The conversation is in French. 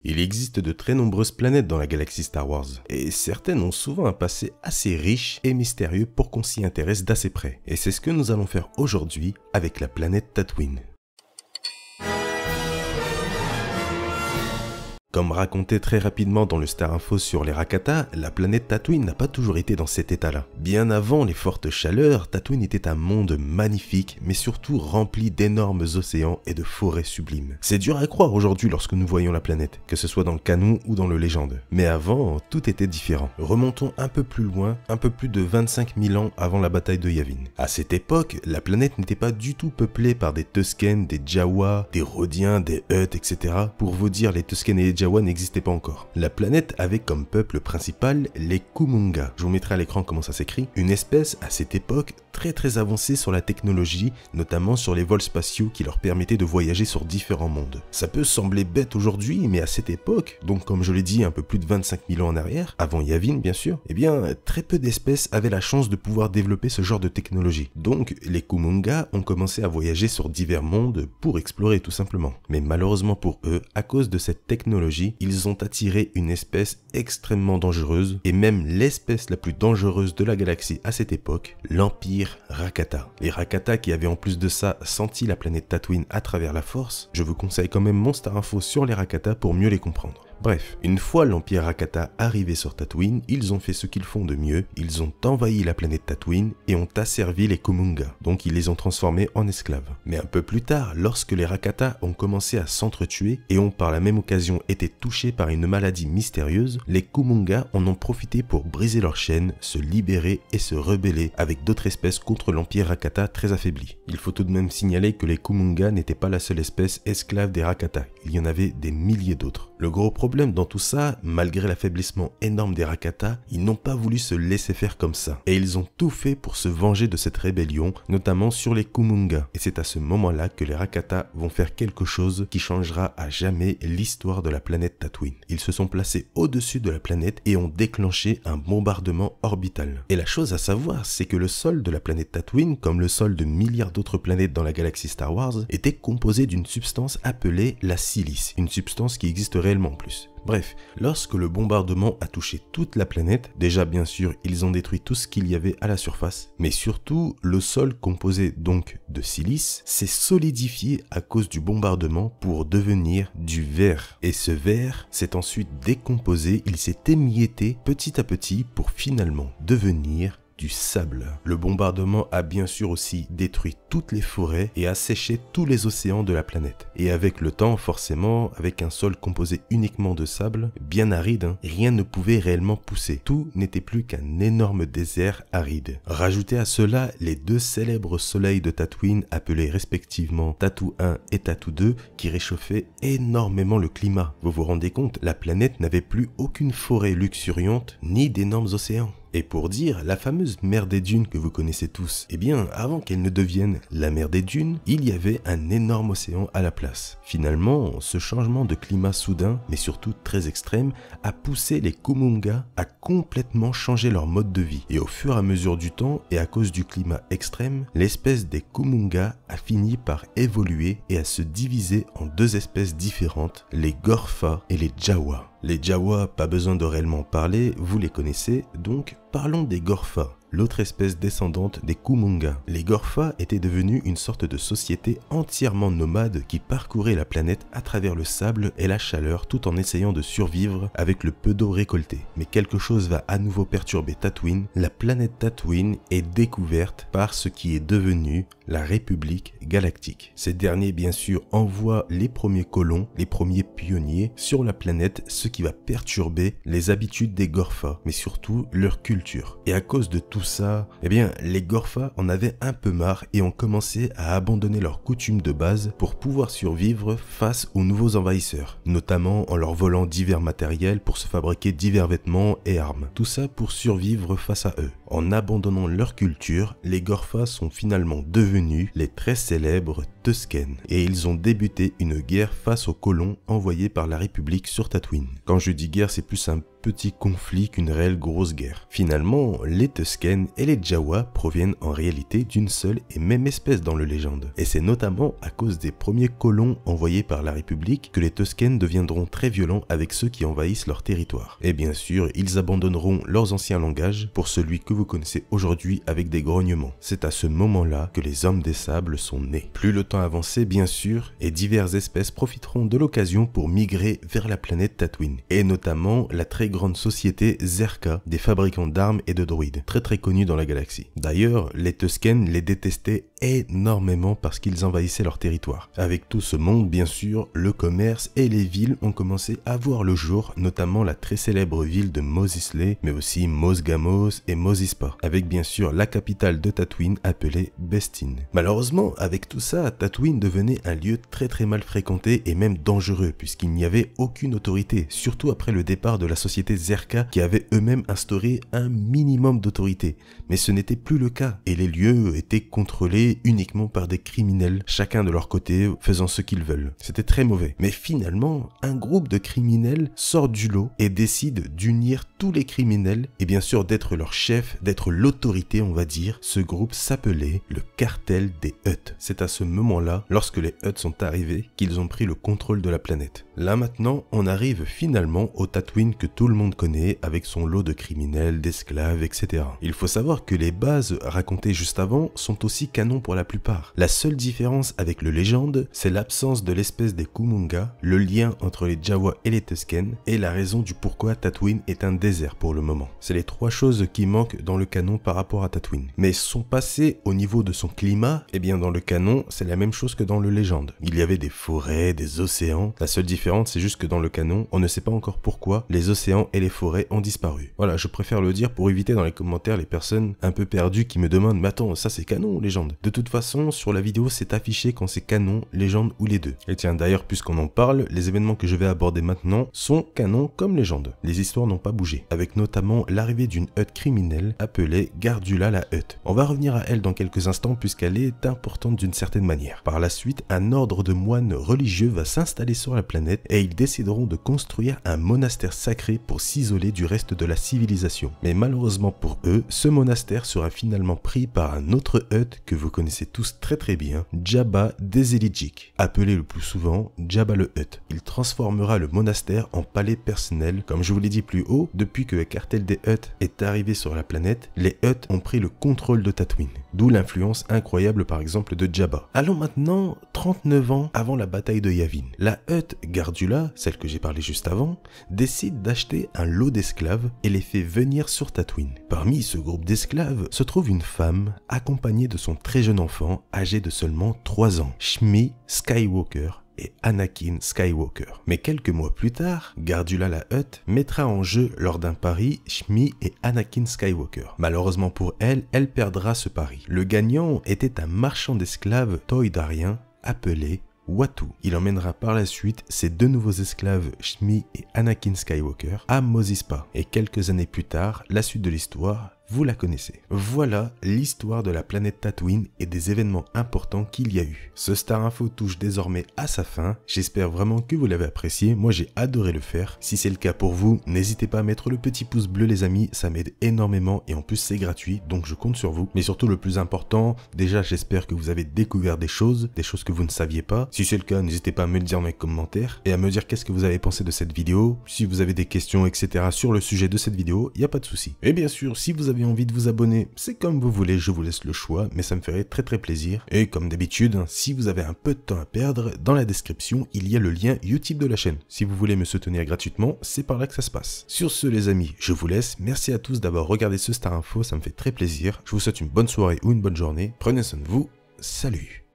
Il existe de très nombreuses planètes dans la galaxie Star Wars, et certaines ont souvent un passé assez riche et mystérieux pour qu'on s'y intéresse d'assez près. Et c'est ce que nous allons faire aujourd'hui avec la planète Tatooine. Comme raconté très rapidement dans le Star Info sur les Rakata, la planète Tatooine n'a pas toujours été dans cet état-là. Bien avant les fortes chaleurs, Tatooine était un monde magnifique, mais surtout rempli d'énormes océans et de forêts sublimes. C'est dur à croire aujourd'hui lorsque nous voyons la planète, que ce soit dans le canon ou dans le légende. Mais avant, tout était différent. Remontons un peu plus loin, un peu plus de 25 000 ans avant la bataille de Yavin. À cette époque, la planète n'était pas du tout peuplée par des Tusken, des Jawa, des Rodiens, des Hutt, etc. Pour vous dire, les Tusken et les Jawa n'existait pas encore. La planète avait comme peuple principal les Kumonga. Je vous mettrai à l'écran comment ça s'écrit. Une espèce à cette époque très avancée sur la technologie, notamment sur les vols spatiaux qui leur permettaient de voyager sur différents mondes. Ça peut sembler bête aujourd'hui, mais à cette époque, donc comme je l'ai dit un peu plus de 25 000 ans en arrière, avant Yavin bien sûr, eh bien très peu d'espèces avaient la chance de pouvoir développer ce genre de technologie. Donc les Kumonga ont commencé à voyager sur divers mondes pour explorer tout simplement. Mais malheureusement pour eux, à cause de cette technologie, ils ont attiré une espèce extrêmement dangereuse, et même l'espèce la plus dangereuse de la galaxie à cette époque, l'Empire Rakata. Les Rakata qui avaient en plus de ça senti la planète Tatooine à travers la force, je vous conseille quand même mon Star Info sur les Rakata pour mieux les comprendre. Bref, une fois l'Empire Rakata arrivé sur Tatooine, ils ont fait ce qu'ils font de mieux, ils ont envahi la planète Tatooine et ont asservi les Kumonga, donc ils les ont transformés en esclaves. Mais un peu plus tard, lorsque les Rakata ont commencé à s'entretuer et ont par la même occasion été touchés par une maladie mystérieuse, les Kumonga en ont profité pour briser leurs chaînes, se libérer et se rebeller avec d'autres espèces contre l'Empire Rakata très affaibli. Il faut tout de même signaler que les Kumonga n'étaient pas la seule espèce esclave des Rakata, il y en avait des milliers d'autres. Le gros problème dans tout ça, malgré l'affaiblissement énorme des Rakata, ils n'ont pas voulu se laisser faire comme ça. Et ils ont tout fait pour se venger de cette rébellion, notamment sur les Kumonga. Et c'est à ce moment-là que les Rakata vont faire quelque chose qui changera à jamais l'histoire de la planète Tatooine. Ils se sont placés au-dessus de la planète et ont déclenché un bombardement orbital. Et la chose à savoir, c'est que le sol de la planète Tatooine, comme le sol de milliards d'autres planètes dans la galaxie Star Wars, était composé d'une substance appelée la silice, une substance qui existe réellement en plus. Bref, lorsque le bombardement a touché toute la planète, déjà bien sûr ils ont détruit tout ce qu'il y avait à la surface, mais surtout le sol composé donc de silice s'est solidifié à cause du bombardement pour devenir du verre. Et ce verre s'est ensuite décomposé, il s'est émietté petit à petit pour finalement devenir du sable. Le bombardement a bien sûr aussi détruit toutes les forêts et asséché tous les océans de la planète. Et avec le temps, forcément, avec un sol composé uniquement de sable, bien aride, rien ne pouvait réellement pousser. Tout n'était plus qu'un énorme désert aride. Rajoutez à cela les deux célèbres soleils de Tatooine appelés respectivement Tattoo 1 et Tattoo 2 qui réchauffaient énormément le climat. Vous vous rendez compte, la planète n'avait plus aucune forêt luxuriante ni d'énormes océans. Et pour dire, la fameuse mer des dunes que vous connaissez tous, eh bien, avant qu'elle ne devienne la mer des dunes, il y avait un énorme océan à la place. Finalement, ce changement de climat soudain, mais surtout très extrême, a poussé les Kumonga à complètement changer leur mode de vie. Et au fur et à mesure du temps, et à cause du climat extrême, l'espèce des Kumonga a fini par évoluer et à se diviser en deux espèces différentes, les Gorfa et les Jawa. Les Jawa, pas besoin de réellement parler, vous les connaissez, donc parlons des Gorfa, l'autre espèce descendante des Kumonga. Les Gorfa étaient devenus une sorte de société entièrement nomade qui parcourait la planète à travers le sable et la chaleur tout en essayant de survivre avec le peu d'eau récoltée. Mais quelque chose va à nouveau perturber Tatooine. La planète Tatooine est découverte par ce qui est devenu la République Galactique. Ces derniers bien sûr envoient les premiers colons, les premiers pionniers sur la planète, ce qui va perturber les habitudes des Gorfa, mais surtout leur culture. Et à cause de tout ça, eh bien les Gorfa en avaient un peu marre et ont commencé à abandonner leurs coutumes de base pour pouvoir survivre face aux nouveaux envahisseurs, notamment en leur volant divers matériels pour se fabriquer divers vêtements et armes. Tout ça pour survivre face à eux. En abandonnant leur culture, les Gorfas sont finalement devenus les très célèbres Tusken, et ils ont débuté une guerre face aux colons envoyés par la République sur Tatooine. Quand je dis guerre, c'est plus un petit conflit qu'une réelle grosse guerre. Finalement, les Tusken et les Jawa proviennent en réalité d'une seule et même espèce dans le légende. Et c'est notamment à cause des premiers colons envoyés par la République que les Tusken deviendront très violents avec ceux qui envahissent leur territoire. Et bien sûr, ils abandonneront leurs anciens langages pour celui que vous connaissez aujourd'hui avec des grognements. C'est à ce moment-là que les hommes des sables sont nés. Plus le temps avançait bien sûr, et diverses espèces profiteront de l'occasion pour migrer vers la planète Tatooine. Et notamment la très grande société Zerka, des fabricants d'armes et de droïdes, très connue dans la galaxie. D'ailleurs, les Tusken les détestaient énormément parce qu'ils envahissaient leur territoire. Avec tout ce monde, bien sûr, le commerce et les villes ont commencé à voir le jour, notamment la très célèbre ville de Mos Eisley, mais aussi Mos Gamos et Mos Espa, avec bien sûr la capitale de Tatooine appelée Bestin. Malheureusement, avec tout ça, Tatooine devenait un lieu très mal fréquenté et même dangereux, puisqu'il n'y avait aucune autorité, surtout après le départ de la société Zerka qui avait eux-mêmes instauré un minimum d'autorité. Mais ce n'était plus le cas, et les lieux étaient contrôlés uniquement par des criminels, chacun de leur côté faisant ce qu'ils veulent. C'était très mauvais. Mais finalement, un groupe de criminels sort du lot et décide d'unir tous les criminels et bien sûr d'être leur chef, d'être l'autorité on va dire. Ce groupe s'appelait le cartel des Hutt. C'est à ce moment-là, lorsque les Hutt sont arrivés, qu'ils ont pris le contrôle de la planète. Là maintenant, on arrive finalement au Tatooine que tout le monde connaît avec son lot de criminels, d'esclaves, etc. Il faut savoir que les bases racontées juste avant sont aussi canons pour la plupart. La seule différence avec le légende, c'est l'absence de l'espèce des Kumonga, le lien entre les Jawa et les Tusken, et la raison du pourquoi Tatooine est un désert pour le moment. C'est les trois choses qui manquent dans le canon par rapport à Tatooine. Mais son passé au niveau de son climat, eh bien dans le canon, c'est la même chose que dans le légende. Il y avait des forêts, des océans. La seule différence, c'est juste que dans le canon, on ne sait pas encore pourquoi les océans et les forêts ont disparu. Voilà, je préfère le dire pour éviter dans les commentaires les personnes un peu perdues qui me demandent « Mais attends, ça c'est canon ou légende ?» De toute façon, sur la vidéo, c'est affiché quand c'est canon, légende ou les deux. Et tiens, d'ailleurs, puisqu'on en parle, les événements que je vais aborder maintenant sont canon comme légende. Les histoires n'ont pas bougé, avec notamment l'arrivée d'une Hutt criminelle appelée Gardula la Hutt. On va revenir à elle dans quelques instants puisqu'elle est importante d'une certaine manière. Par la suite, un ordre de moines religieux va s'installer sur la planète et ils décideront de construire un monastère sacré pour s'isoler du reste de la civilisation. Mais malheureusement pour eux, ce monastère sera finalement pris par un autre Hutt que vous connaissez tous très bien, Jabba Dezelidjik, appelé le plus souvent Jabba le Hutt. Il transformera le monastère en palais personnel. Comme je vous l'ai dit plus haut, depuis que le cartel des Hutt est arrivé sur la planète, les Hutt ont pris le contrôle de Tatooine. D'où l'influence incroyable par exemple de Jabba. Allons maintenant 39 ans avant la bataille de Yavin. La Hutt Gardula, celle que j'ai parlé juste avant, décide d'acheter un lot d'esclaves et les fait venir sur Tatooine. Parmi ce groupe d'esclaves se trouve une femme accompagnée de son très jeune enfant âgé de seulement 3 ans, Shmi Skywalker et Anakin Skywalker. Mais quelques mois plus tard, Gardula la Hutt mettra en jeu lors d'un pari Shmi et Anakin Skywalker. Malheureusement pour elle, elle perdra ce pari. Le gagnant était un marchand d'esclaves toïdarien appelé Watu. Il emmènera par la suite ses deux nouveaux esclaves Shmi et Anakin Skywalker à Mos Espa. Et quelques années plus tard, la suite de l'histoire, vous la connaissez. Voilà l'histoire de la planète Tatooine et des événements importants qu'il y a eu. Ce Star Info touche désormais à sa fin. J'espère vraiment que vous l'avez apprécié. Moi, j'ai adoré le faire. Si c'est le cas pour vous, n'hésitez pas à mettre le petit pouce bleu, les amis. Ça m'aide énormément et en plus, c'est gratuit. Donc, je compte sur vous. Mais surtout, le plus important, déjà, j'espère que vous avez découvert des choses que vous ne saviez pas. Si c'est le cas, n'hésitez pas à me le dire dans les commentaires et à me dire qu'est-ce que vous avez pensé de cette vidéo. Si vous avez des questions, etc. sur le sujet de cette vidéo, il n'y a pas de souci. Et bien sûr, si vous avez envie de vous abonner, c'est comme vous voulez, je vous laisse le choix, mais ça me ferait très plaisir. Et comme d'habitude, si vous avez un peu de temps à perdre, dans la description, il y a le lien YouTube de la chaîne. Si vous voulez me soutenir gratuitement, c'est par là que ça se passe. Sur ce les amis, je vous laisse. Merci à tous d'avoir regardé ce Star Info, ça me fait très plaisir. Je vous souhaite une bonne soirée ou une bonne journée. Prenez soin de vous. Salut!